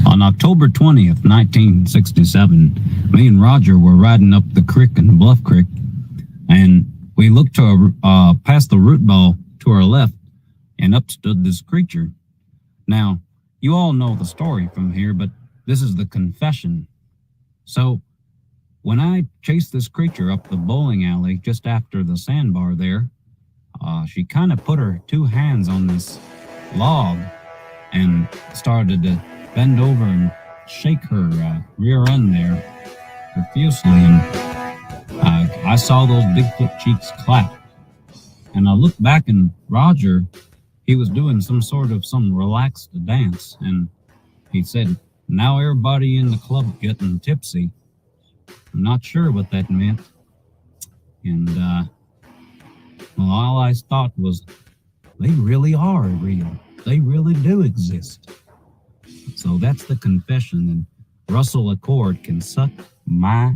On October 20th, 1967, me and Roger were riding up the creek in Bluff Creek, and we looked to past the root ball to our left, and up stood this creature. Now, you all know the story from here, but this is the confession. So, when I chased this creature up the bowling alley just after the sandbar there, she kind of put her two hands on this log and started to bend over and shake her rear end there profusely, and I saw those Bigfoot cheeks clap. And I looked back, and Roger, he was doing some relaxed dance, and he said, "Now everybody in the club getting tipsy." I'm not sure what that meant. And, well, all I thought was, they really are real. They really do exist. So that's the confession, and Russell Accord can suck my...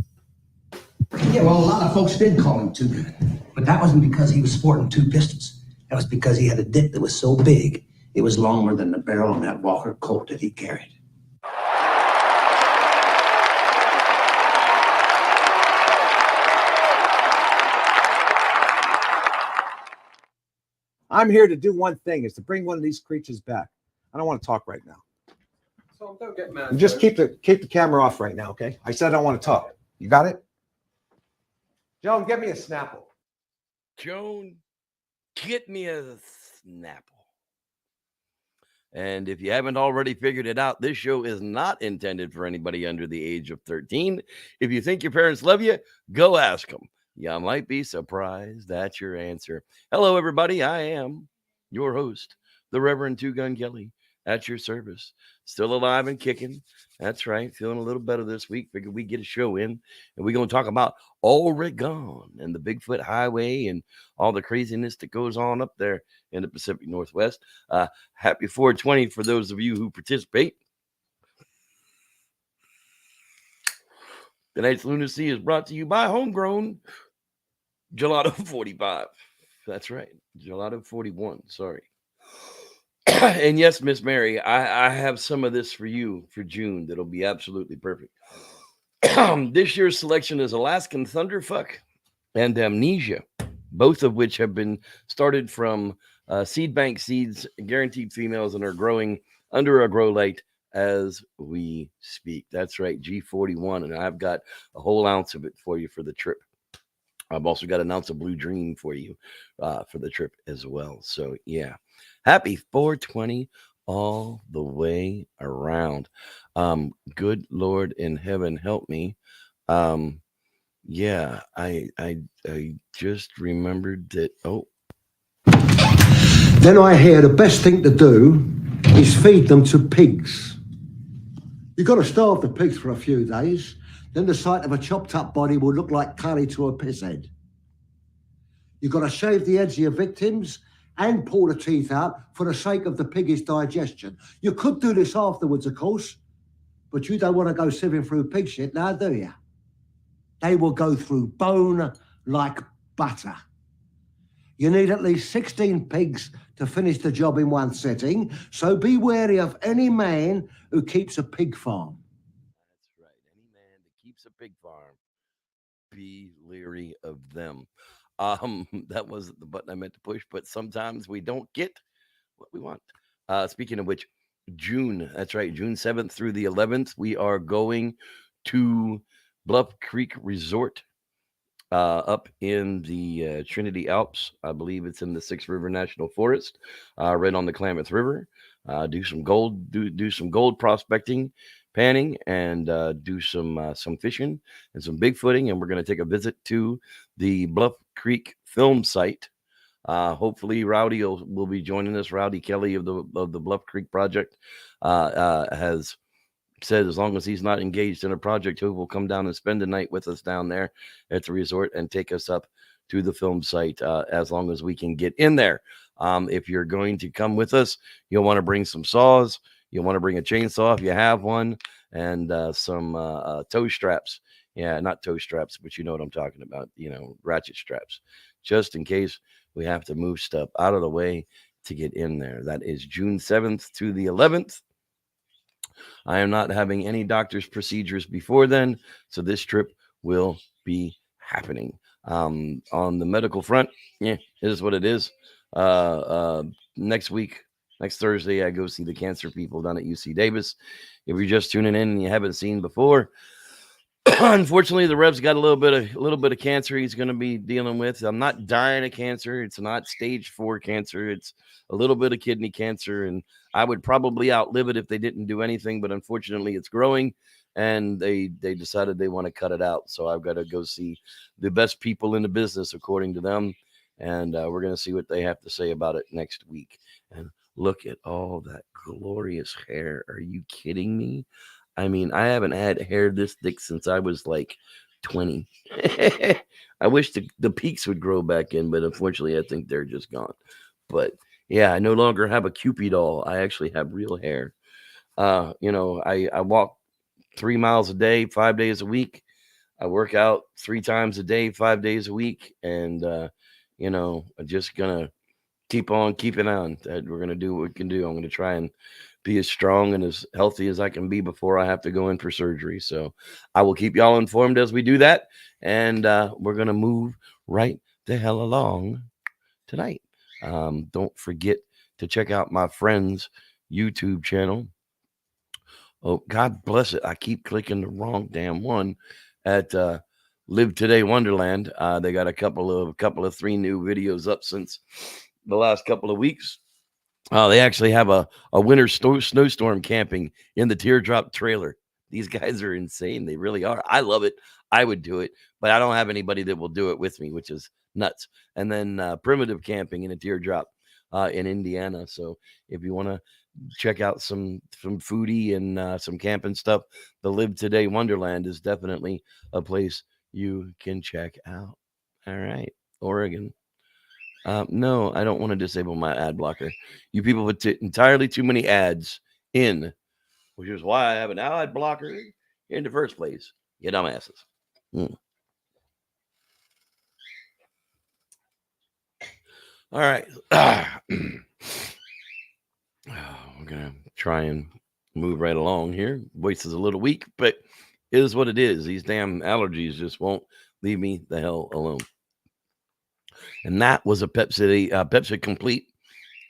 Yeah, well, a lot of folks did call him Too Good, but that wasn't because he was sporting two pistols. That was because he had a dick that was so big, it was longer than the barrel of that Walker Colt that he carried. I'm here to do one thing, is to bring one of these creatures back. I don't want to talk right now. So don't get mad. Just keep the camera off right now, okay? I said I don't want to talk. You got it? Joan, get me a Snapple. Joan, get me a Snapple. And if you haven't already figured it out, this show is not intended for anybody under the age of 13. If you think your parents love you, go ask them. You might be surprised at your answer. Hello, everybody. I am your host, the Reverend Gun Kelley, at your service. Still alive and kicking. That's right. Feeling a little better this week. Figured we get a show in, and we're going to talk about Oregon and the Bigfoot Highway and all the craziness that goes on up there in the Pacific Northwest. Happy 420 for those of you who participate. Tonight's Lunacy is brought to you by Homegrown Gelato 45. That's right. Gelato 41. Sorry. And yes, Miss Mary, I have some of this for you for June that'll be absolutely perfect. This year's selection is Alaskan Thunderfuck and Amnesia, both of which have been started from seed bank seeds, guaranteed females, and are growing under a grow light as we speak. That's right, G41, and I've got a whole ounce of it for you for the trip. I've also got an ounce of Blue Dream for you for the trip as well. So, yeah. Happy 420 all the way around. Good Lord in heaven, help me. Yeah, I just remembered that. Oh. Then I hear the best thing to do is feed them to pigs. You've got to starve the pigs for a few days. Then the sight of a chopped up body will look like curry to a piss head. You've got to shave the heads of your victims and pull the teeth out for the sake of the pig's digestion. You could do this afterwards, of course, but you don't want to go sieving through pig shit now, do you? They will go through bone like butter. You need at least 16 pigs to finish the job in one sitting, so be wary of any man who keeps a pig farm. That's right. Any man that keeps a pig farm, be leery of them. That wasn't the button I meant to push, but sometimes we don't get what we want. Speaking of which, June, that's right, June 7th through the 11th, we are going to Bluff Creek Resort up in the Trinity Alps. I believe it's in the Six River National Forest, right on the Klamath River. Do some gold prospecting, panning, and do some fishing and some bigfooting. And we're going to take a visit to the Bluff Creek film site. Hopefully Rowdy will be joining us. Rowdy Kelley of the Bluff Creek Project has said as long as he's not engaged in a project, he will come down and spend the night with us down there at the resort and take us up to the film site as long as we can get in there. If you're going to come with us, you'll want to bring some saws. You'll want to bring a chainsaw if you have one, and some toe straps. Yeah, not toe straps, but you know what I'm talking about. Ratchet straps, just in case we have to move stuff out of the way to get in there. That is June 7th to the 11th. I am not having any doctor's procedures before then, so this trip will be happening. On the medical front, yeah, it is what it is. Next week, next Thursday, I go see the cancer people down at UC Davis. If you're just tuning in and you haven't seen before, unfortunately, the Rev's got a little bit of cancer he's going to be dealing with. I'm not dying of cancer. It's not stage 4 cancer. It's a little bit of kidney cancer, and I would probably outlive it if they didn't do anything. But unfortunately, it's growing, and they decided they want to cut it out. So I've got to go see the best people in the business, according to them, and we're going to see what they have to say about it next week. And look at all that glorious hair. Are you kidding me? I mean, I haven't had hair this thick since I was like 20. I wish the peaks would grow back in, but unfortunately, I think they're just gone. But yeah, I no longer have a Cupid doll. I actually have real hair. I walk 3 miles a day, 5 days a week. I work out 3 times a day, 5 days a week. And, I'm just going to keep on keeping on. We're going to do what we can do. I'm going to try and be as strong and as healthy as I can be before I have to go in for surgery. So I will keep y'all informed as we do that. And we're going to move right the hell along tonight. Don't forget to check out my friend's YouTube channel. Oh, God bless it. I keep clicking the wrong damn one at Live Today Wonderland. They got a couple of 3 new videos up since the last couple of weeks. They actually have a winter snowstorm camping in the teardrop trailer. These guys are insane. They really are. I love it. I would do it, but I don't have anybody that will do it with me, which is nuts. And then primitive camping in a teardrop in Indiana. So if you want to check out some foodie and some camping stuff, the Live Today Wonderland is definitely a place you can check out. All right, Oregon. No, I don't want to disable my ad blocker. You people put entirely too many ads in, which is why I have an ad blocker in the first place. You dumbasses. All right. We're going to try and move right along here. Voice is a little weak, but it is what it is. These damn allergies just won't leave me the hell alone. And that was a Pepsi Complete,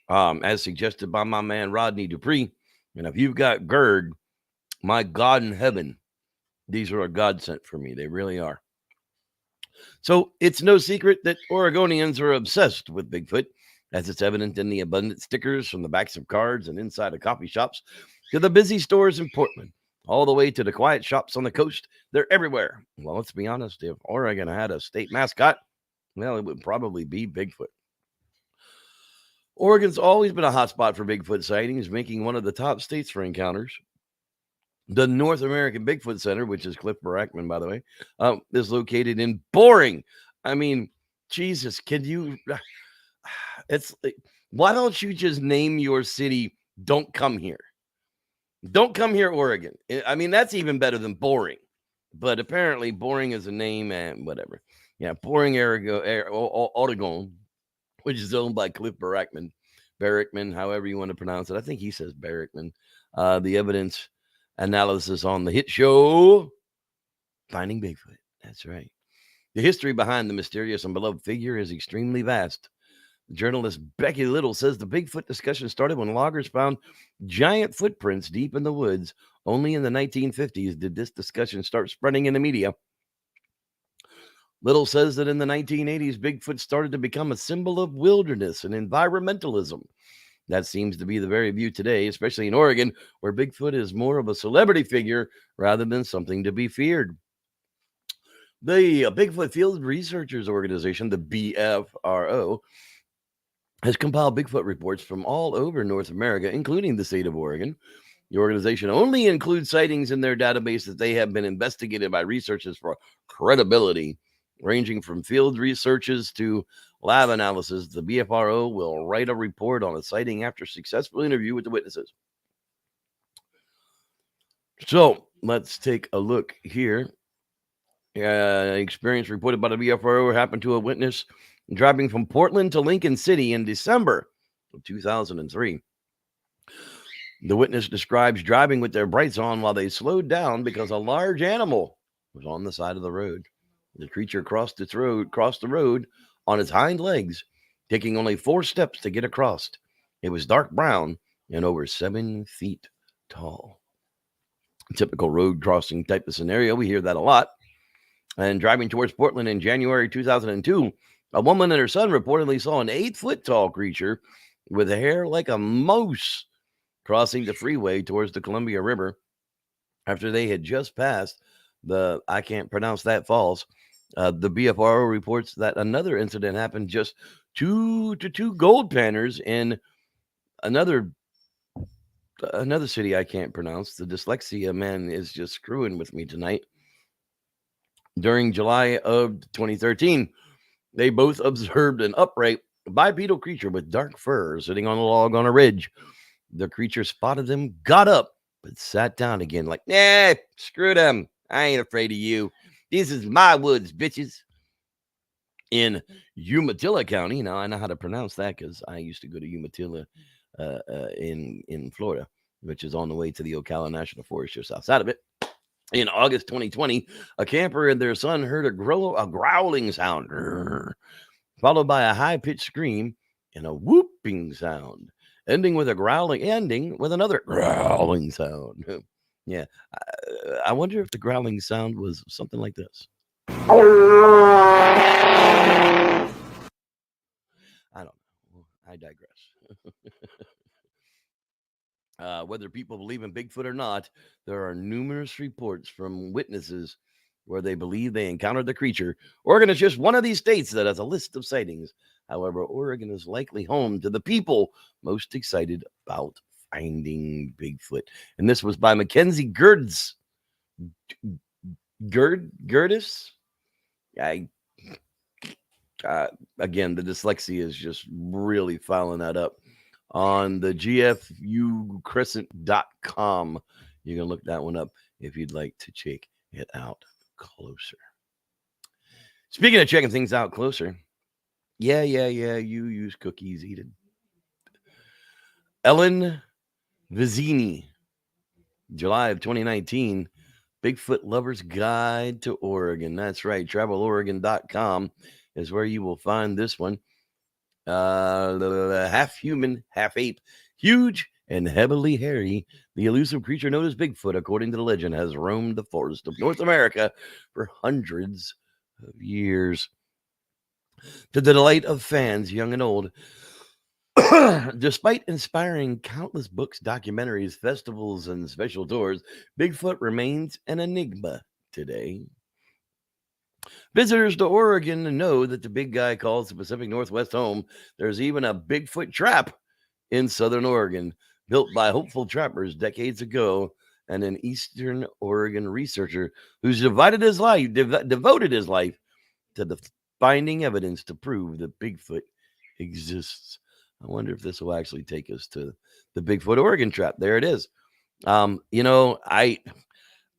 as suggested by my man Rodney Dupree. And if you've got GERD, my God in heaven, these are a godsend for me. They really are. So it's no secret that Oregonians are obsessed with Bigfoot, as it's evident in the abundant stickers from the backs of cards and inside of coffee shops to the busy stores in Portland, all the way to the quiet shops on the coast. They're everywhere. Well, let's be honest. If Oregon had a state mascot, well, it would probably be Bigfoot. Oregon's always been a hotspot for Bigfoot sightings, making one of the top states for encounters. The North American Bigfoot Center, which is Cliff Barackman, by the way, is located in Boring. I mean, Jesus, can you? It's why don't you just name your city? Don't come here. Don't come here, Oregon. I mean, that's even better than Boring. But apparently, Boring is a name and whatever. Yeah, Boring, Oregon, which is owned by Cliff Barackman, however you want to pronounce it. I think he says Barackman. The evidence analysis on the hit show Finding Bigfoot. That's right. The history behind the mysterious and beloved figure is extremely vast. Journalist Becky Little says the Bigfoot discussion started when loggers found giant footprints deep in the woods. Only in the 1950s did this discussion start spreading in the media. Little says that in the 1980s, Bigfoot started to become a symbol of wilderness and environmentalism. That seems to be the very view today, especially in Oregon, where Bigfoot is more of a celebrity figure rather than something to be feared. The Bigfoot Field Researchers Organization, the BFRO, has compiled Bigfoot reports from all over North America, including the state of Oregon. The organization only includes sightings in their database that they have been investigated by researchers for credibility, ranging from field researches to lab analysis. The BFRO will write a report on a sighting after successful interview with the witnesses. So let's take a look here. Experience reported by the BFRO happened to a witness driving from Portland to Lincoln City in December of 2003. The witness describes driving with their brights on while they slowed down because a large animal was on the side of the road. The creature crossed the road on its hind legs, taking only 4 steps to get across. It was dark brown and over 7 feet tall. Typical road crossing type of scenario. We hear that a lot. And driving towards Portland in January 2002, a woman and her son reportedly saw an 8-foot tall creature with hair like a mouse crossing the freeway towards the Columbia River after they had just passed the, I can't pronounce that, falls. The BFRO reports that another incident happened just two gold panners in another city I can't pronounce. The dyslexia man is just screwing with me tonight. During July of 2013, they both observed an upright bipedal creature with dark fur sitting on a log on a ridge. The creature spotted them, got up, but sat down again like, nah, screw them. I ain't afraid of you. This is my woods, bitches. In Umatilla County, now I know how to pronounce that because I used to go to Umatilla in Florida, which is on the way to the Ocala National Forest just outside of it. In August 2020, a camper and their son heard a growling sound, followed by a high-pitched scream and a whooping sound, ending with another growling sound. Yeah, I wonder if the growling sound was something like this. I don't know. I digress. Whether people believe in Bigfoot or not, there are numerous reports from witnesses where they believe they encountered the creature. Oregon is just one of these states that has a list of sightings. However, Oregon is likely home to the people most excited about finding Bigfoot. And this was by Mackenzie Gerdes. Gerdes? Again, the dyslexia is just really fouling that up. On the gfucrescent.com. You can look that one up if you'd like to check it out closer. Speaking of checking things out closer, yeah, you use cookies, eat it. Ellen Vizzini, July of 2019, Bigfoot Lover's Guide to Oregon. That's right, traveloregon.com is where you will find this one. Half human, half ape, huge and heavily hairy, the elusive creature known as Bigfoot, according to the legend, has roamed the forest of North America for hundreds of years. To the delight of fans, young and old, despite inspiring countless books, documentaries, festivals, and special tours, Bigfoot remains an enigma today. Visitors to Oregon know that the big guy calls the Pacific Northwest home. There's even a Bigfoot trap in Southern Oregon, built by hopeful trappers decades ago, and an Eastern Oregon researcher who's devoted his life to finding evidence to prove that Bigfoot exists. I wonder if this will actually take us to the Bigfoot Oregon trap. There it is.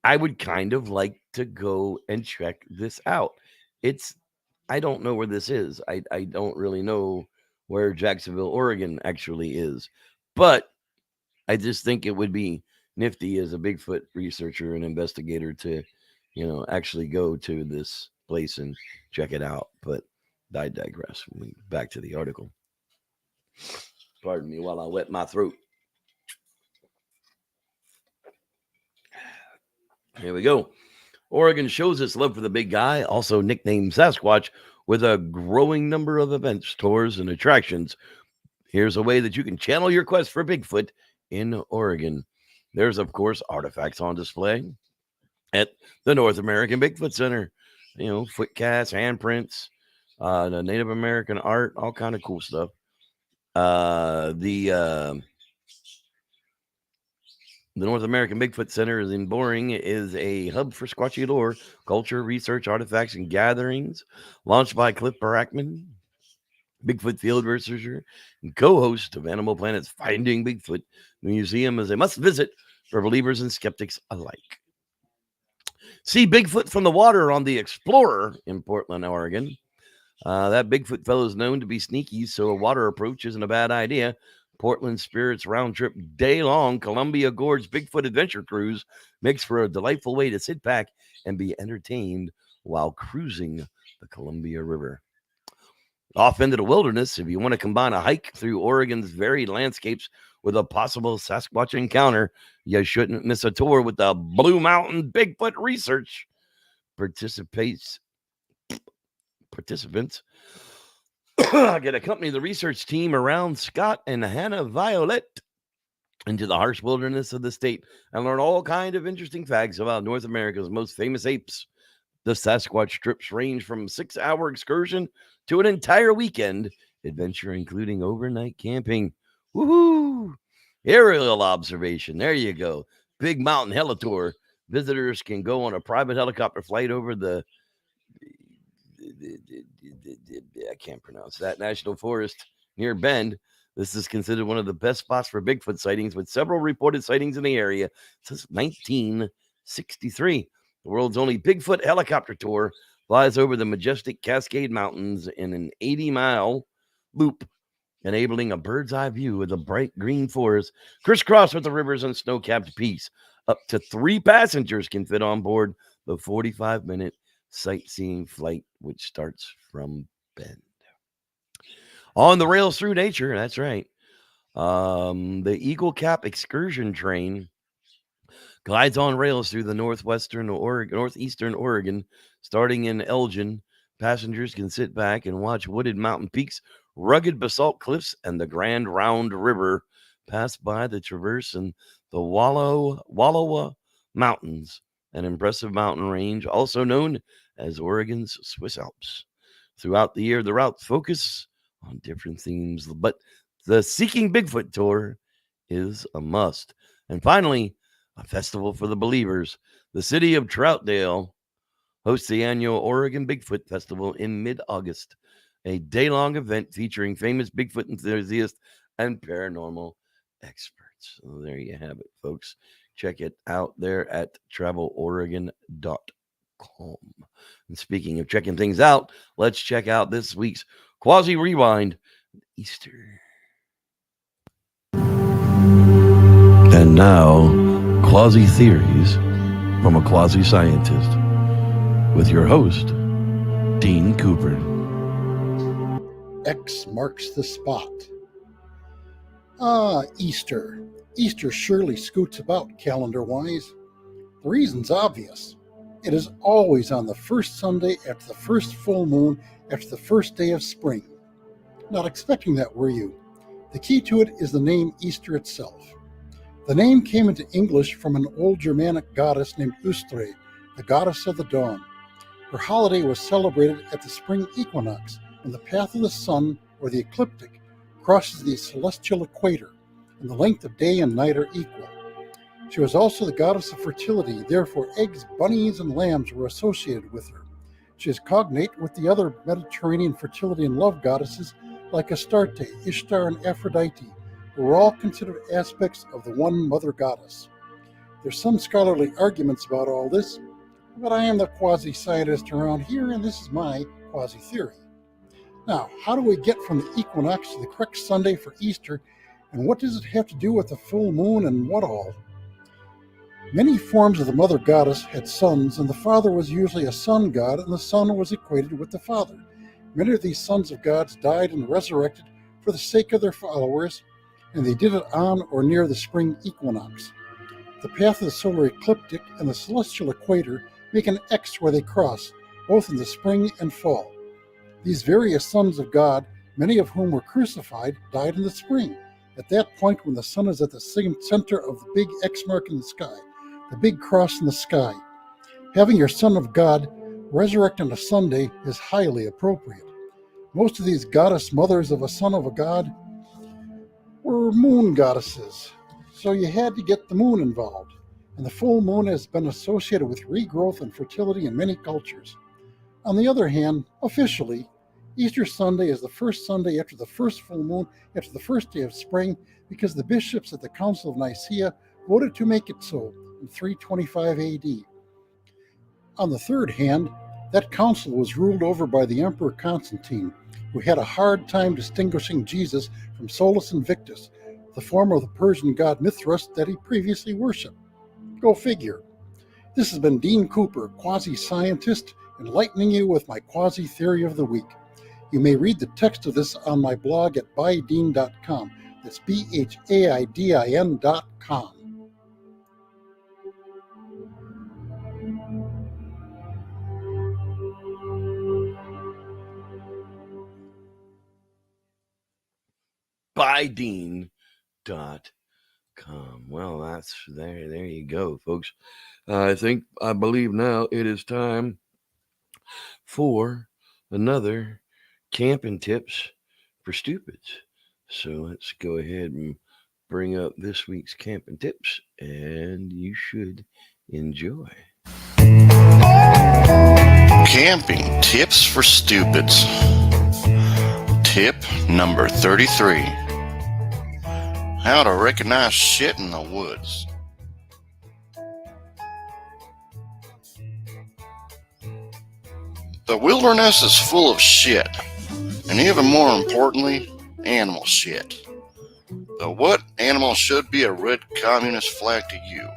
I would kind of like to go and check this out. I don't know where this is. I don't really know where Jacksonville, Oregon actually is, but I just think it would be nifty as a Bigfoot researcher and investigator to, actually go to this place and check it out. But I digress. Back to the article. Pardon me while I wet my throat. Here we go. Oregon shows its love for the big guy, also nicknamed Sasquatch, with a growing number of events, tours, and attractions. Here's a way that you can channel your quest for Bigfoot in Oregon. There's, of course, artifacts on display at the North American Bigfoot Center. Foot casts, handprints, the Native American art, all kind of cool stuff. The North American Bigfoot Center in Boring is a hub for Squatchy lore, culture, research, artifacts, and gatherings. Launched by Cliff Barackman, Bigfoot field researcher and co-host of Animal Planet's Finding Bigfoot. The museum is a must-visit for believers and skeptics alike. See Bigfoot from the water on the Explorer in Portland, Oregon. That Bigfoot fellow is known to be sneaky, so a water approach isn't a bad idea. Portland Spirits round trip day-long Columbia Gorge Bigfoot adventure cruise makes for a delightful way to sit back and be entertained while cruising the Columbia River. Off into the wilderness, if you want to combine a hike through Oregon's varied landscapes with a possible Sasquatch encounter, you shouldn't miss a tour with the Blue Mountain Bigfoot Research. Participants get accompany the research team around Scott and Hannah Violet into the harsh wilderness of the state and learn all kinds of interesting facts about North America's most famous apes. The Sasquatch trips range from 6-hour excursion to an entire weekend adventure, including overnight camping. Woohoo! Aerial observation. There you go. Big Mountain Helitour. Visitors can go on a private helicopter flight over the I can't pronounce that national forest near Bend. This is considered one of the best spots for Bigfoot sightings, with several reported sightings in the area since 1963. The world's only Bigfoot helicopter tour flies over the majestic Cascade Mountains in an 80-mile loop, enabling a bird's eye view of the bright green forest crisscrossed with the rivers and snow-capped peaks. Up to 3 passengers can fit on board the 45-minute sightseeing flight, which starts from Bend. On the rails through nature, that's right. The Eagle Cap excursion train glides on rails through the northeastern Oregon, starting in Elgin. Passengers can sit back and watch wooded mountain peaks, rugged basalt cliffs, and the Grand Round River pass by the traverse and the Wallowa Mountains, an impressive mountain range also known as Oregon's Swiss Alps. Throughout the year, the routes focus on different themes, but the Seeking Bigfoot tour is a must. And finally, a festival for the believers. The city of Troutdale hosts the annual Oregon Bigfoot Festival in mid-August, a day-long event featuring famous Bigfoot enthusiasts and paranormal experts. So there you have it, folks. Check it out there at traveloregon.com. And speaking of checking things out, let's check out this week's Quasi Rewind, Easter. And now, Quasi Theories from a Quasi Scientist with your host, Dean Cooper. X marks the spot. Easter. Easter surely scoots about calendar-wise. The reason's obvious. It is always on the first Sunday after the first full moon after the first day of spring. Not expecting that, were you? The key to it is the name Easter itself. The name came into English from an old Germanic goddess named Ustre, the goddess of the dawn. Her holiday was celebrated at the spring equinox, when the path of the sun, or the ecliptic, crosses the celestial equator, and the length of day and night are equal. She was also the goddess of fertility, therefore eggs, bunnies, and lambs were associated with her. She is cognate with the other Mediterranean fertility and love goddesses like Astarte, Ishtar, and Aphrodite, who were all considered aspects of the one mother goddess. There's some scholarly arguments about all this, but I am the quasi-scientist around here, and this is my quasi-theory. Now, how do we get from the equinox to the correct Sunday for Easter, and what does it have to do with the full moon and what all? Many forms of the mother goddess had sons, and the father was usually a sun god, and the son was equated with the father. Many of these sons of gods died and resurrected for the sake of their followers, and they did it on or near the spring equinox. The path of the solar ecliptic and the celestial equator make an X where they cross, both in the spring and fall. These various sons of God, many of whom were crucified, died in the spring, at that point when the sun is at the same center of the big X mark in the sky, the big cross in the sky. Having your son of God resurrect on a Sunday is highly appropriate. Most of these goddess mothers of a son of a god were moon goddesses, so you had to get the moon involved, and the full moon has been associated with regrowth and fertility in many cultures. On the other hand, officially, Easter Sunday is the first Sunday after the first full moon, after the first day of spring, because the bishops at the Council of Nicaea voted to make it so in 325 AD. On the third hand, that council was ruled over by the Emperor Constantine, who had a hard time distinguishing Jesus from Solus Invictus, the form of the Persian god Mithras that he previously worshipped. Go figure. This has been Dean Cooper, quasi-scientist, enlightening you with my quasi-theory of the week. You may read the text of this on my blog at bydean.com. That's BHAIDIN.com. Bydean.com. Well, that's there you go, folks. I believe now it is time for another camping tips for stupids. So let's go ahead and bring up this week's camping tips, and you should enjoy. Camping tips for stupids. Tip number 33. How to recognize shit in the woods. The wilderness is full of shit, and even more importantly, animal shit. But what animal should be a red communist flag to you?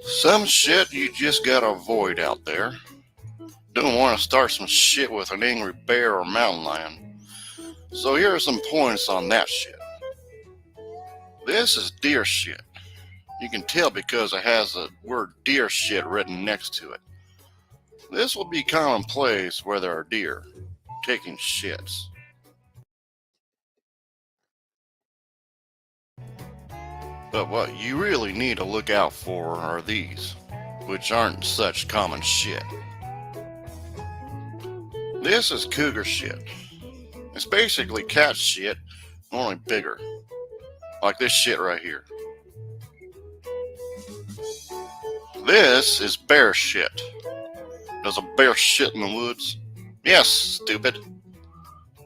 Some shit you just gotta avoid out there. Don't want to start some shit with an angry bear or mountain lion. So here are some points on that shit. This is deer shit. You can tell because it has the word deer shit written next to it. This will be commonplace where there are deer taking shits. But what you really need to look out for are these, which aren't such common shit. This is cougar shit. It's basically cat shit, only bigger. Like this shit right here. This is bear shit. Does a bear shit in the woods? Yes, stupid.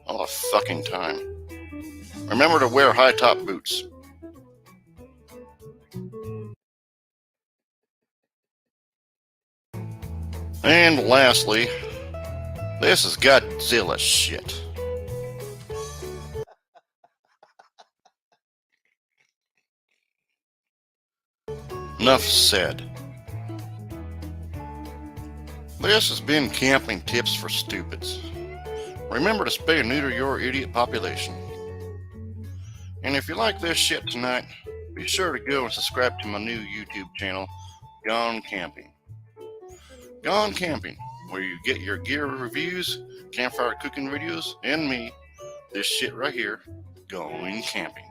All the fucking time. Remember to wear high-top boots. And lastly, this is Godzilla shit. Enough said. This has been Camping Tips for Stupids. Remember to spay and neuter your idiot population. And if you like this shit tonight, be sure to go and subscribe to my new YouTube channel, Gun Camping. Gun Camping, where you get your gear reviews, campfire cooking videos, and me, this shit right here, going camping.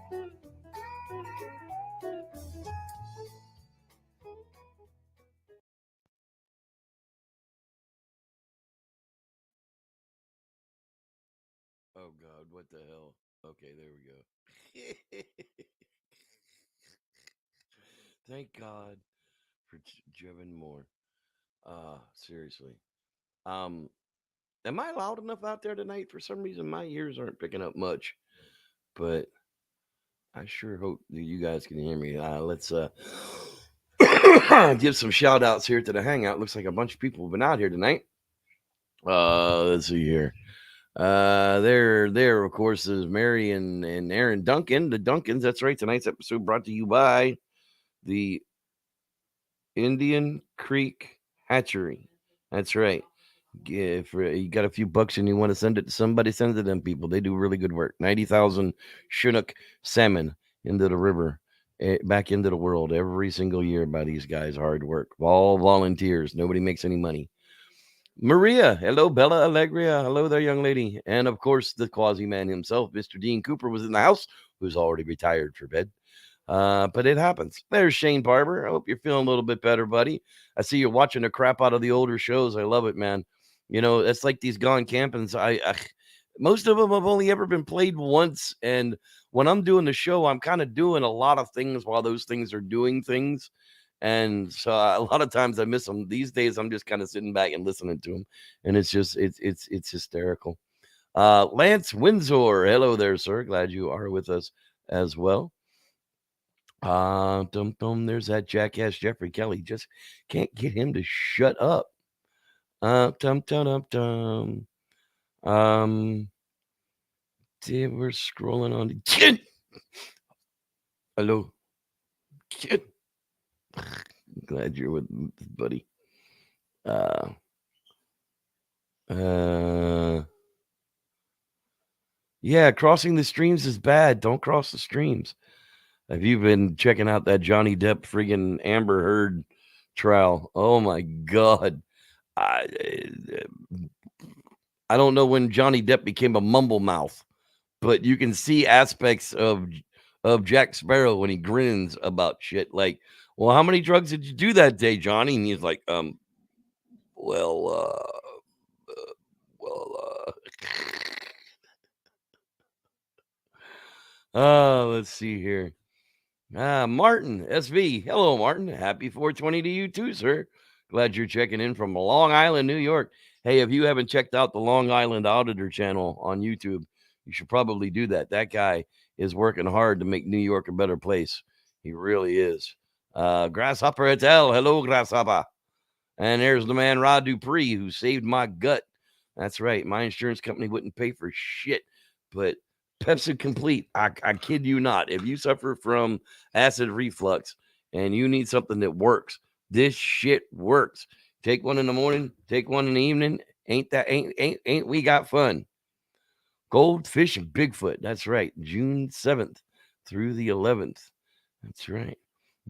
Oh God, what the hell? Okay, there we go. Thank God for Jevin Moore. Seriously. Am I loud enough out there tonight? For some reason, my ears aren't picking up much, but I sure hope that you guys can hear me. Let's give some shout outs here to the hangout. Looks like a bunch of people have been out here tonight. Let's see here. There, of course, is Mary and Aaron Duncan, the Duncans. That's right. Tonight's episode brought to you by the Indian Creek Hatchery. That's right. If you got a few bucks and you want to send it to somebody, send it to them people. They do really good work. 90,000 Chinook salmon into the river, back into the world every single year by these guys. Hard work. All volunteers. Nobody makes any money. Maria, hello, Bella Allegria, hello there, young lady. And of course, the Quasi man himself, Mr. Dean Cooper, was in the house, who's already retired for bed. But it happens. There's Shane Barber. I hope you're feeling a little bit better, buddy. I see you're watching the crap out of the older shows. I love it, man. You know, it's like these Gone Campings. Most of them have only ever been played once. And when I'm doing the show, I'm kind of doing a lot of things while those things are doing things. And so a lot of times I miss them. These days, I'm just kind of sitting back and listening to them. And it's just, it's hysterical. Lance Windsor. Hello there, sir. Glad you are with us as well. There's that jackass Jeffrey Kelly. Just can't get him to shut up. Damn, we're scrolling on the kid. Hello, kid. Glad you're with me, buddy. Yeah, crossing the streams is bad. Don't cross the streams. Have you been checking out that Johnny Depp friggin' Amber Heard trial? Oh my God. I don't know when Johnny Depp became a mumble mouth, but you can see aspects of Jack Sparrow when he grins about shit. Like, well, how many drugs did you do that day, Johnny? And he's like, well, let's see here. Martin SV. Hello, Martin. Happy 420 to you too, sir. Glad you're checking in from Long Island, New York. Hey, if you haven't checked out the Long Island Auditor channel on YouTube, you should probably do that. That guy is working hard to make New York a better place. He really is. Grasshopper Etel. Hello, Grasshopper. And there's the man, Rod Dupree, who saved my gut. That's right. My insurance company wouldn't pay for shit, but Pepsi Complete, I kid you not. If you suffer from acid reflux and you need something that works, this shit works. Take one in the morning, take one in the evening. Ain't we got fun? Goldfish and Bigfoot. That's right. June 7th through the 11th. That's right.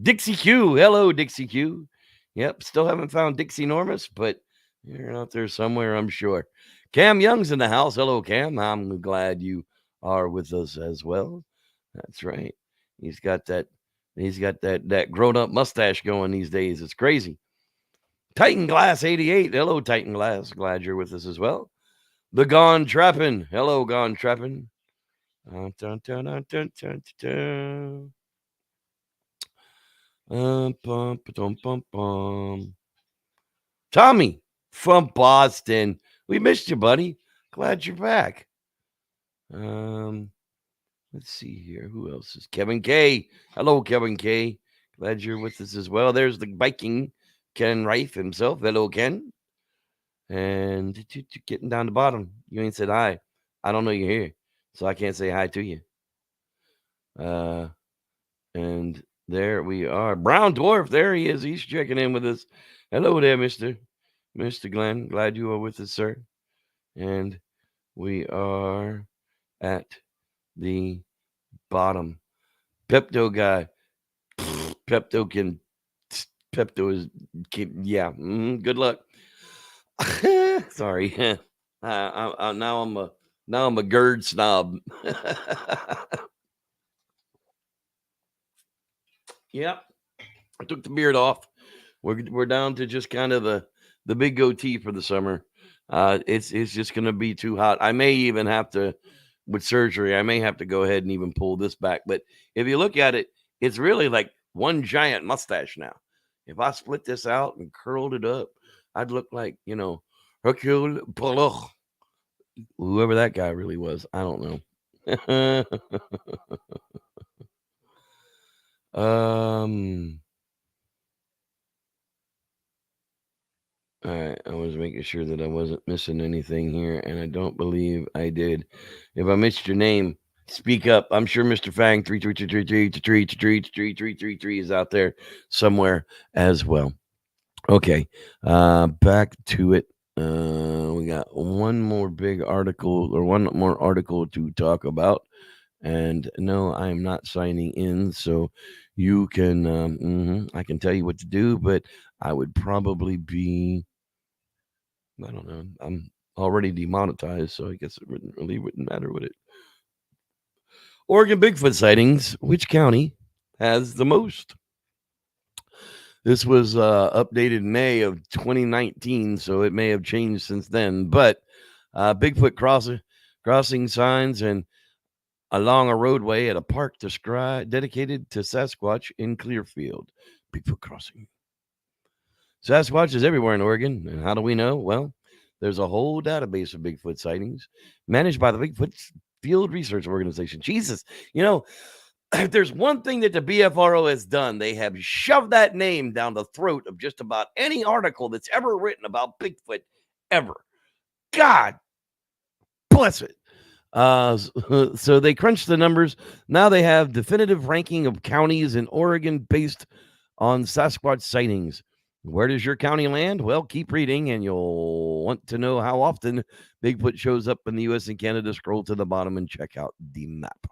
Dixie Q. Hello, Dixie Q. Yep, still haven't found Dixie Normus, but you're out there somewhere, I'm sure. Cam Young's in the house. Hello, Cam. I'm glad you are with us as well. That's right. He's got that grown-up mustache going these days. It's crazy. Titan Glass 88. Hello, Titan Glass. Glad you're with us as well. The Gone Trappin'. Hello, Gone Trappin'. Tommy from Boston. We missed you, buddy. Glad you're back. Let's see here. Who else is Kevin K? Hello, Kevin K. Glad you're with us as well. There's the Viking, Ken Reif himself. Hello, Ken. And getting down the bottom. You ain't said hi. I don't know you're here, so I can't say hi to you. And there we are. Brown Dwarf, there he is. He's checking in with us. Hello there, Mr. Glenn. Glad you are with us, sir. And we are at the bottom. Pepto guy. Pepto yeah. Good luck. Sorry. Now I'm a GERD snob. Yep. I took the beard off. We're down to just kind of the big goatee for the summer. It's just gonna be too hot. I may even have to, with surgery, I may have to go ahead and even pull this back. But if you look at it, it's really like one giant mustache now. If I split this out and curled it up, I'd look like, Hercule Poirot. Whoever that guy really was. I don't know. All right, I was making sure that I wasn't missing anything here, and I don't believe I did. If I missed your name, speak up. I'm sure Mr. Fang 33333 is out there somewhere as well. Okay, back to it. We got one more article to talk about, and no, I am not signing in, so you can. I can tell you what to do, but I would probably be. I don't know. I'm already demonetized, so I guess it wouldn't matter, would it? Oregon Bigfoot sightings. Which county has the most? This was updated in May of 2019, so it may have changed since then. But Bigfoot crossing signs and along a roadway at a park dedicated to Sasquatch in Clearfield. Bigfoot crossing. Sasquatch is everywhere in Oregon. And how do we know? Well, there's a whole database of Bigfoot sightings managed by the Bigfoot Field Research Organization. Jesus, if there's one thing that the BFRO has done, they have shoved that name down the throat of just about any article that's ever written about Bigfoot ever. God bless it. So they crunched the numbers. Now they have definitive ranking of counties in Oregon based on Sasquatch sightings. Where does your county land? Well, keep reading and you'll want to know how often Bigfoot shows up in the U.S. and Canada. Scroll to the bottom and check out the map.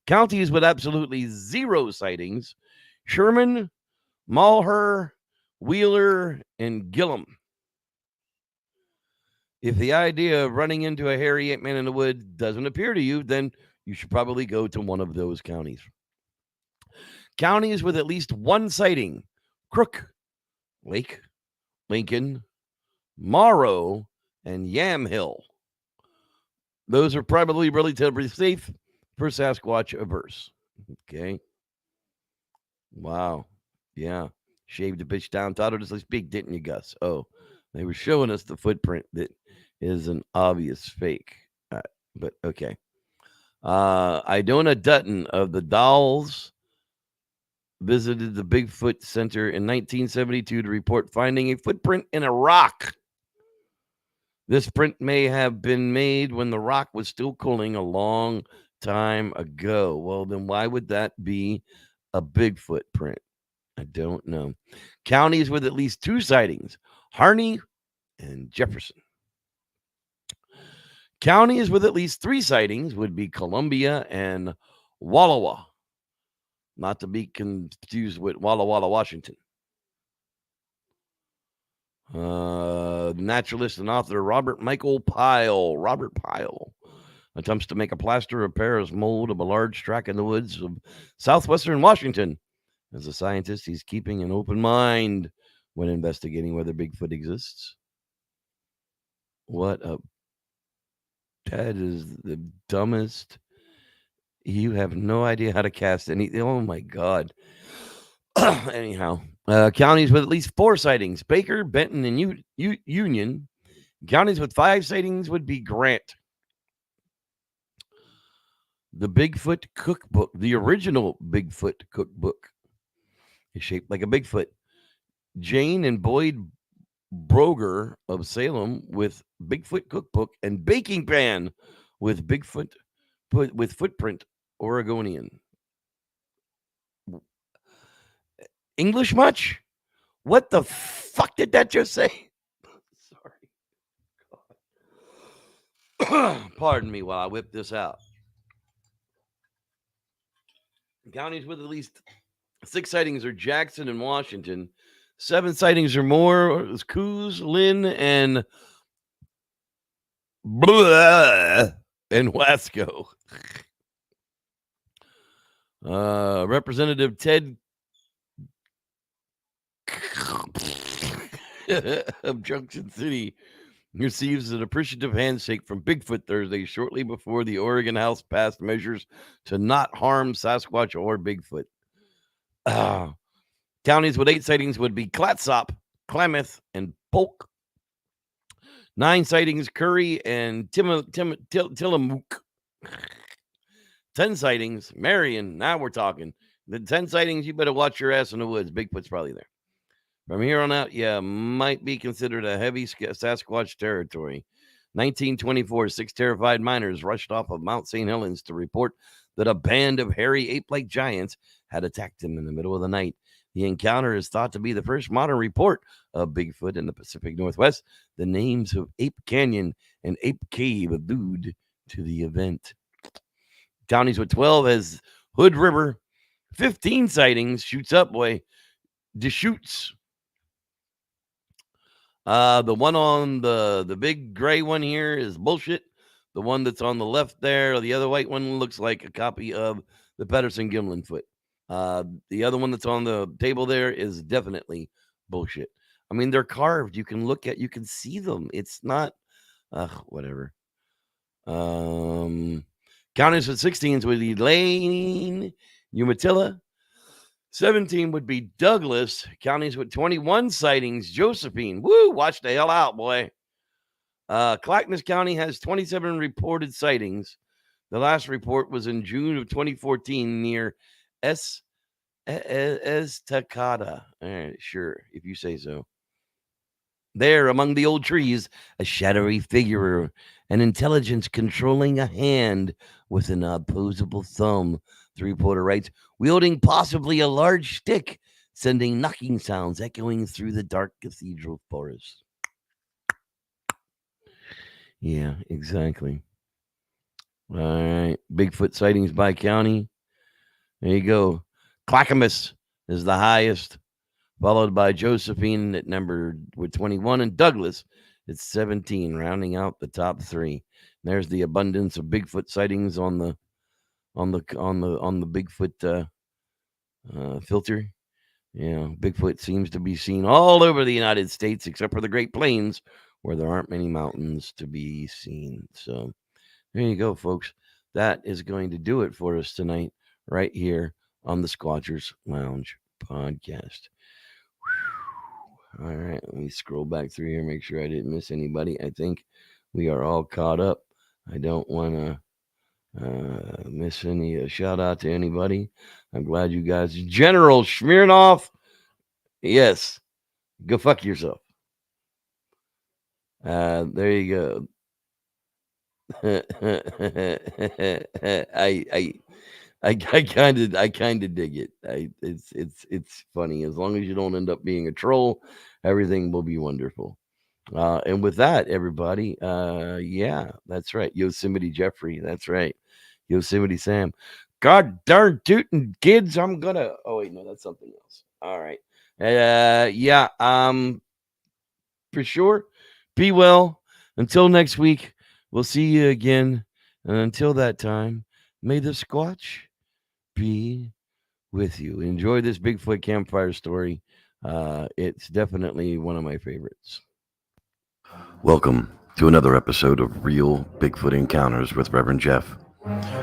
Counties with absolutely zero sightings: Sherman, Malheur, Wheeler, and Gillum. If the idea of running into a hairy ape man in the wood doesn't appear to you, then you should probably go to one of those counties. Counties with at least one sighting: Crook, Lake, Lincoln, Morrow, and Yamhill. Those are probably relatively safe for Sasquatch averse. Okay. Wow. Yeah. Shaved the bitch down. Thought it was this big, didn't you, Gus? Oh, they were showing us the footprint that is an obvious fake. But okay. Idona Dutton of the Dolls visited the Bigfoot Center in 1972 to report finding a footprint in a rock. This print may have been made when the rock was still cooling a long time ago. Well, then why would that be a Bigfoot print? I don't know. Counties with at least two sightings: Harney and Jefferson. Counties with at least three sightings would be Columbia and Wallowa, not to be confused with Walla Walla, Washington. Naturalist and author Robert Pyle attempts to make a plaster of Paris mold of a large tract in the woods of southwestern Washington. As a scientist, he's keeping an open mind when investigating whether Bigfoot exists. That is the dumbest. You have no idea how to cast anything. Oh my God. Anyhow, counties with at least four sightings: Baker, Benton, and Union. Counties with five sightings would be Grant. The Bigfoot Cookbook, the original Bigfoot Cookbook, is shaped like a Bigfoot. Jane and Boyd Broger of Salem with Bigfoot Cookbook, and Baking Pan with Bigfoot with footprint Oregonian. English much? What the fuck did that just say? Sorry. Pardon me while I whip this out. Counties with at least six sightings are Jackson and Washington. 7 sightings or more is Coos, Lynn, and Wasco. Representative Ted of Junction City receives an appreciative handshake from Bigfoot Thursday, shortly before the Oregon House passed measures to not harm Sasquatch or Bigfoot. Counties with 8 sightings would be Clatsop, Klamath, and Polk. 9 sightings: Curry and Tillamook. 10 sightings: Marion. Now we're talking. The 10 sightings, you better watch your ass in the woods. Bigfoot's probably there. From here on out, might be considered a heavy Sasquatch territory. 1924, 6 terrified miners rushed off of Mount St. Helens to report that a band of hairy ape-like giants had attacked them in the middle of the night. The encounter is thought to be the first modern report of Bigfoot in the Pacific Northwest. The names of Ape Canyon and Ape Cave allude to the event. Counties with 12 as Hood River. 15 sightings. Shoots up, boy. Deschutes. The one on the big gray one here is bullshit. The one that's on the left there, the other white one, looks like a copy of the Patterson Gimlin foot. The other one that's on the table there is definitely bullshit. I mean, they're carved. You can see them. It's not, whatever. Counties with 16s would be Lane, Umatilla. 17 would be Douglas. Counties with 21 sightings: Josephine. Woo, watch the hell out, boy. Clackamas County has 27 reported sightings. The last report was in June of 2014 near Estacada. All right, sure, if you say so. There, among the old trees, a shadowy figure an intelligence controlling a hand with an opposable thumb, the reporter writes, wielding possibly a large stick, sending knocking sounds echoing through the dark cathedral forest. Yeah, exactly. All right. Bigfoot sightings by county. There you go. Clackamas is the highest, followed by Josephine at number 21 and Douglas at 17, rounding out the top three. There's the abundance of Bigfoot sightings on the Bigfoot filter. Yeah, Bigfoot seems to be seen all over the United States except for the Great Plains, where there aren't many mountains to be seen. So there you go, folks. That is going to do it for us tonight, right here on the Squatchers Lounge podcast. Whew. All right, let me scroll back through here, make sure I didn't miss anybody. I think we are all caught up. I don't want to miss any shout out to anybody. I'm glad you guys. General Smirnoff, yes, go fuck yourself. There you go. I kind of dig it. It's funny. As long as you don't end up being a troll, everything will be wonderful. And with that, everybody, yeah, that's right. Yosemite Jeffrey, that's right. Yosemite Sam. God darn tootin' kids, I'm gonna. Oh wait, no, that's something else. All right. Yeah. For sure. Be well. Until next week, we'll see you again. And until that time, may the Squatch be with you. Enjoy this Bigfoot campfire story. It's definitely one of my favorites. Welcome to another episode of Real Bigfoot Encounters with Reverend Jeff.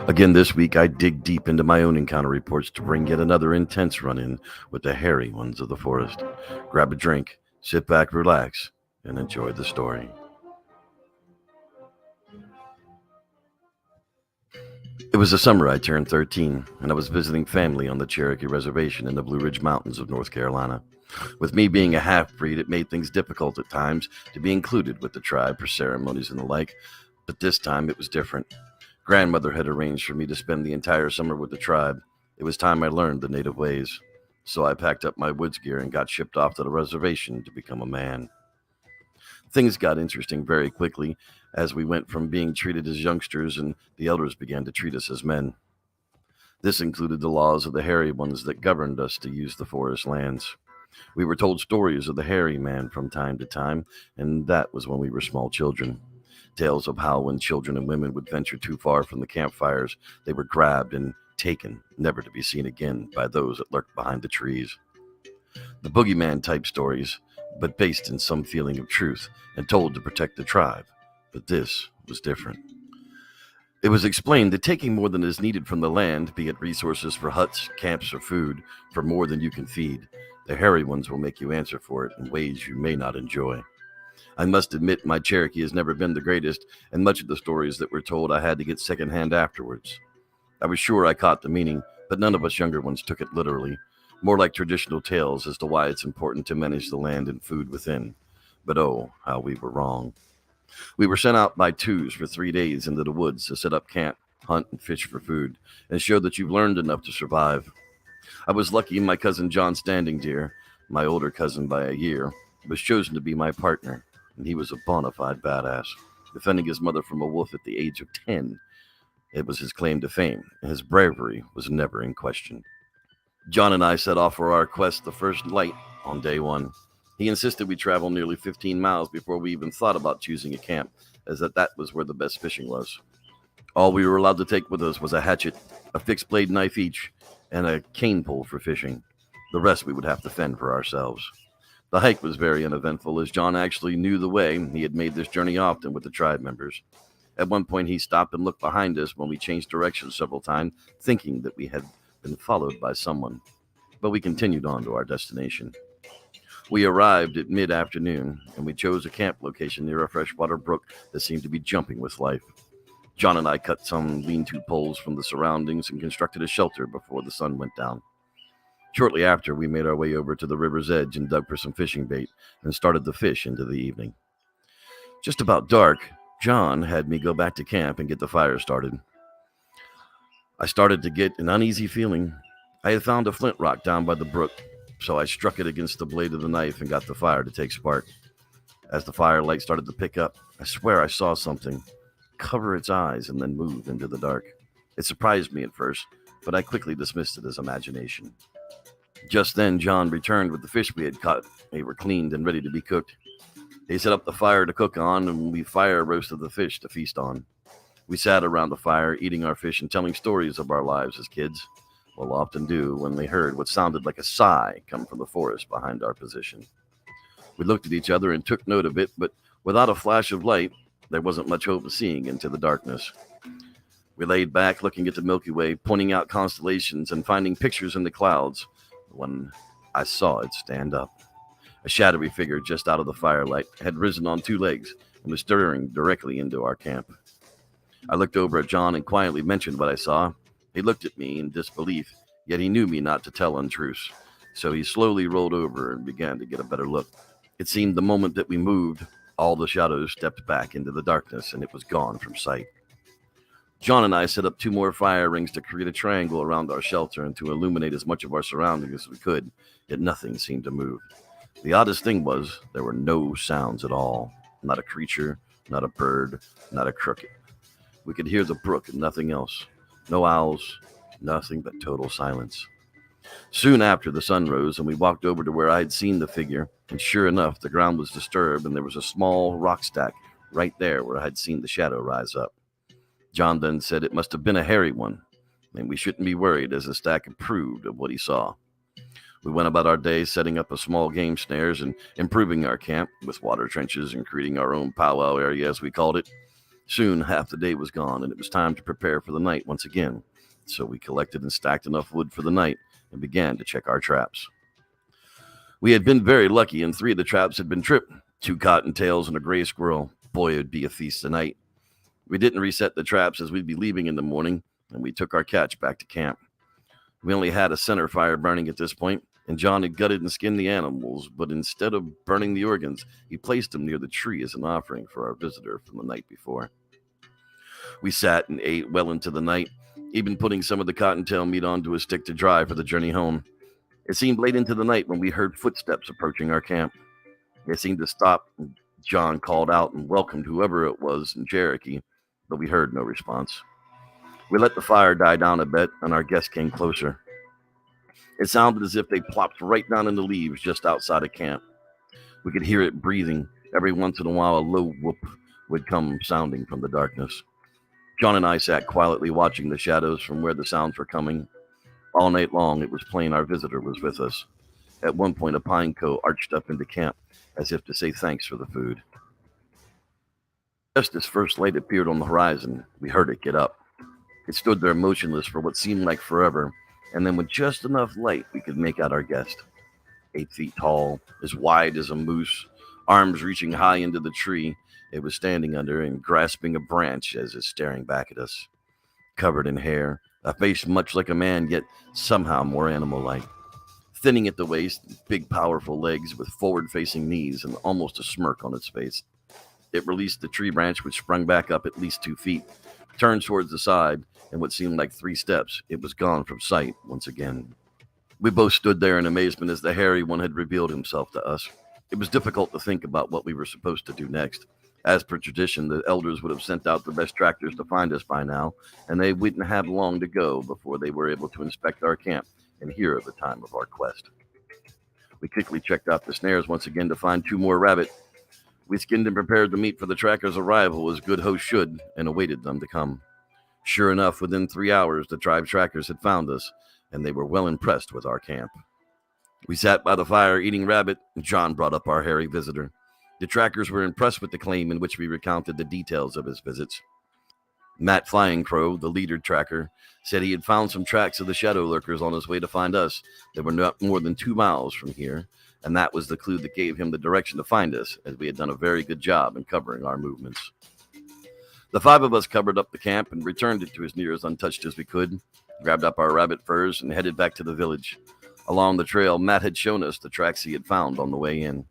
Again, this week I dig deep into my own encounter reports to bring yet another intense run-in with the hairy ones of the forest. Grab a drink, sit back, relax, and enjoy the story. It was the summer I turned 13, and I was visiting family on the Cherokee Reservation in the Blue Ridge Mountains of North Carolina. With me being a half-breed, it made things difficult at times to be included with the tribe for ceremonies and the like, but this time it was different. Grandmother had arranged for me to spend the entire summer with the tribe. It was time I learned the native ways. So I packed up my woods gear and got shipped off to the reservation to become a man. Things got interesting very quickly as we went from being treated as youngsters and the elders began to treat us as men. This included the laws of the hairy ones that governed us to use the forest lands. We were told stories of the hairy man from time to time, and that was when we were small children. Tales of how when children and women would venture too far from the campfires, they were grabbed and taken, never to be seen again by those that lurked behind the trees. The boogeyman type stories, but based in some feeling of truth and told to protect the tribe. But this was different. It was explained that taking more than is needed from the land, be it resources for huts, camps, or food, for more than you can feed, the hairy ones will make you answer for it in ways you may not enjoy. I must admit my Cherokee has never been the greatest, and much of the stories that were told I had to get secondhand afterwards. I was sure I caught the meaning, but none of us younger ones took it literally, more like traditional tales as to why it's important to manage the land and food within. But oh, how we were wrong. We were sent out by twos for 3 days into the woods to set up camp, hunt, and fish for food, and show that you've learned enough to survive. I was lucky my cousin John Standing Deer, my older cousin by a year, was chosen to be my partner, and he was a bona fide badass, defending his mother from a wolf at the age of 10. It was his claim to fame, and his bravery was never in question. John and I set off for our quest the first light on day one. He insisted we travel nearly 15 miles before we even thought about choosing a camp, as that was where the best fishing was. All we were allowed to take with us was a hatchet, a fixed blade knife each, and a cane pole for fishing. The rest we would have to fend for ourselves. The hike was very uneventful, as John actually knew the way. He had made this journey often with the tribe members. At one point, he stopped and looked behind us when we changed directions several times, thinking that we had been followed by someone. But we continued on to our destination. We arrived at mid-afternoon, and we chose a camp location near a freshwater brook that seemed to be jumping with life. John and I cut some lean-to poles from the surroundings and constructed a shelter before the sun went down. Shortly after, we made our way over to the river's edge and dug for some fishing bait and started to fish into the evening. Just about dark, John had me go back to camp and get the fire started. I started to get an uneasy feeling. I had found a flint rock down by the brook, so I struck it against the blade of the knife and got the fire to take spark. As the firelight started to pick up, I swear I saw something cover its eyes and then move into the dark. It surprised me at first, but I quickly dismissed it as imagination. Just then, John returned with the fish we had caught. They were cleaned and ready to be cooked. He set up the fire to cook on, and we fire roasted the fish to feast on. We sat around the fire, eating our fish and telling stories of our lives as kids. We'll often do when they heard what sounded like a sigh come from the forest behind our position. We looked at each other and took note of it, but without a flash of light, there wasn't much hope of seeing into the darkness. We laid back, looking at the Milky Way, pointing out constellations and finding pictures in the clouds, when I saw it stand up. A shadowy figure just out of the firelight had risen on 2 legs and was staring directly into our camp. I looked over at John and quietly mentioned what I saw. He looked at me in disbelief, yet he knew me not to tell untruths, so he slowly rolled over and began to get a better look. It seemed the moment that we moved, all the shadows stepped back into the darkness and it was gone from sight. John and I set up 2 more fire rings to create a triangle around our shelter and to illuminate as much of our surroundings as we could, yet nothing seemed to move. The oddest thing was there were no sounds at all. Not a creature, not a bird, not a cricket. We could hear the brook and nothing else. No owls, nothing but total silence. Soon after, the sun rose and we walked over to where I had seen the figure, and sure enough, the ground was disturbed and there was a small rock stack right there where I had seen the shadow rise up. John then said it must have been a hairy one, and we shouldn't be worried as the stack approved of what he saw. We went about our day setting up a small game snares and improving our camp with water trenches and creating our own powwow area, as we called it. Soon, half the day was gone, and it was time to prepare for the night once again. So we collected and stacked enough wood for the night and began to check our traps. We had been very lucky, and 3 of the traps had been tripped. 2 cottontails and a gray squirrel. Boy, it would be a feast tonight. We didn't reset the traps as we'd be leaving in the morning, and we took our catch back to camp. We only had a center fire burning at this point, and John had gutted and skinned the animals, but instead of burning the organs, he placed them near the tree as an offering for our visitor from the night before. We sat and ate well into the night, even putting some of the cottontail meat onto a stick to dry for the journey home. It seemed late into the night when we heard footsteps approaching our camp. They seemed to stop, and John called out and welcomed whoever it was in Cherokee, but we heard no response. We let the fire die down a bit, and our guest came closer. It sounded as if they plopped right down in the leaves just outside of camp. We could hear it breathing. Every once in a while, a low whoop would come sounding from the darkness. John and I sat quietly watching the shadows from where the sounds were coming. All night long, it was plain our visitor was with us. At one point, a pine cone arched up into camp, as if to say thanks for the food. Just as first light appeared on the horizon, we heard it get up. It stood there motionless for what seemed like forever, and then with just enough light, we could make out our guest. 8 feet tall, as wide as a moose, arms reaching high into the tree it was standing under and grasping a branch as it's staring back at us. Covered in hair, a face much like a man, yet somehow more animal-like. Thinning at the waist, big powerful legs with forward-facing knees and almost a smirk on its face. It released the tree branch, which sprung back up at least 2 feet, turned towards the side, and what seemed like 3 steps, it was gone from sight once again. We both stood there in amazement as the hairy one had revealed himself to us. It was difficult to think about what we were supposed to do next. As per tradition, the elders would have sent out the best trackers to find us by now, and they wouldn't have long to go before they were able to inspect our camp and hear of the time of our quest. We quickly checked out the snares once again to find 2 more rabbit. We skinned and prepared the meat for the trackers' arrival as good hosts should, and awaited them to come. Sure enough, within 3 hours, the tribe trackers had found us, and they were well impressed with our camp. We sat by the fire eating rabbit, and John brought up our hairy visitor. The trackers were impressed with the claim in which we recounted the details of his visits. Matt Flying Crow, the leader tracker, said he had found some tracks of the shadow lurkers on his way to find us that were not more than 2 miles from here, and that was the clue that gave him the direction to find us, as we had done a very good job in covering our movements. The 5 of us covered up the camp and returned it to as near as untouched as we could, grabbed up our rabbit furs, and headed back to the village. Along the trail, Matt had shown us the tracks he had found on the way in.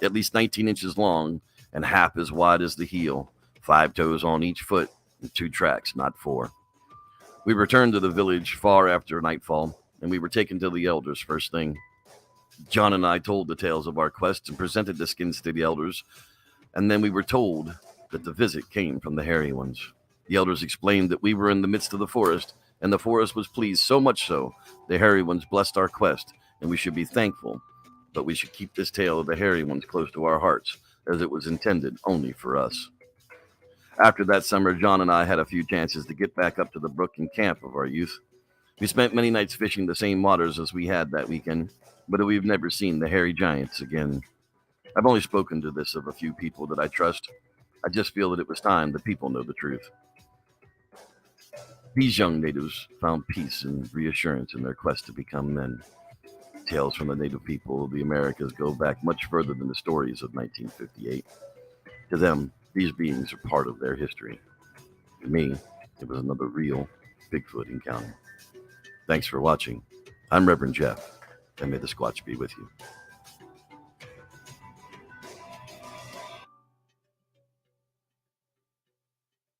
At least 19 inches long and half as wide as the heel, 5 toes on each foot and 2 tracks, not 4. We returned to the village far after nightfall, and we were taken to the elders first thing. John and I told the tales of our quest and presented the skins to the elders, and then we were told that the visit came from the hairy ones. The elders explained that we were in the midst of the forest, and the forest was pleased so much so, the hairy ones blessed our quest, and we should be thankful, but we should keep this tale of the hairy ones close to our hearts, as it was intended only for us. After that summer, John and I had a few chances to get back up to the brook and camp of our youth. We spent many nights fishing the same waters as we had that weekend, but we've never seen the hairy giants again. I've only spoken to this of a few people that I trust. I just feel that it was time the people know the truth. These young natives found peace and reassurance in their quest to become men. Tales from the native people of the Americas go back much further than the stories of 1958. To them, these beings are part of their history. To me, it was another real Bigfoot encounter. Thanks for watching. I'm Reverend Jeff, and may the Squatch be with you.